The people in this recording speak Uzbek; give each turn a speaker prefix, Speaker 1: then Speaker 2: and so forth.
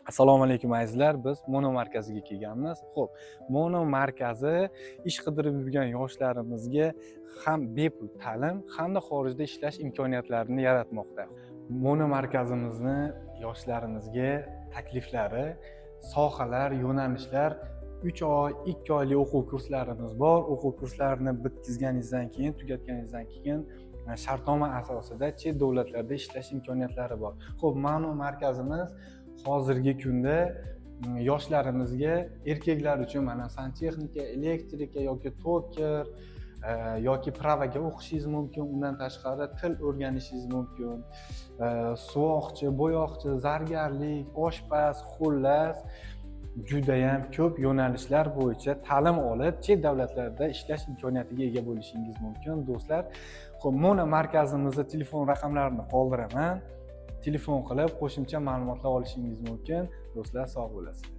Speaker 1: Assalomu alaykum azizlar, biz Mono markaziga kelganmiz. Xo'p, Mono markazi ish qidirib yurgan yoshlarimizga ham bepul ta'lim hamda xorijda ishlash imkoniyatlarini yaratmoqda. Mono markazimizni yoshlarimizga takliflari, sohalar, yo'nalishlar 3 oy, 2 oylik o'quv kurslarimiz bor. O'quv kurslarini bitkazganingizdan keyin, tugatganingizdan keyin shartnoma asosida chet davlatlarda ishlash imkoniyatlari bor. Xo'p, Mono markazimiz hozirgi kunda yoshlarimizga, erkaklar uchun mana santexnika, elektrika yoki toker yoki pravaga o'qishingiz mumkin. Undan tashqari til o'rganishingiz mumkin. Suvoqchi, bo'yoqchi, zargarlik, oshpaz, xullas juda ham ko'p yo'nalishlar bo'yicha ta'lim olib, chet davlatlarda ishlash imkoniyatiga ega bo'lishingiz mumkin, do'stlar. Xo'p, Mono markazimizda telefon raqamlarini qoldiraman. Telefon qilib qo'shimcha ma'lumotlar olishingiz mumkin. Do'stlar, sog' bo'lasiz.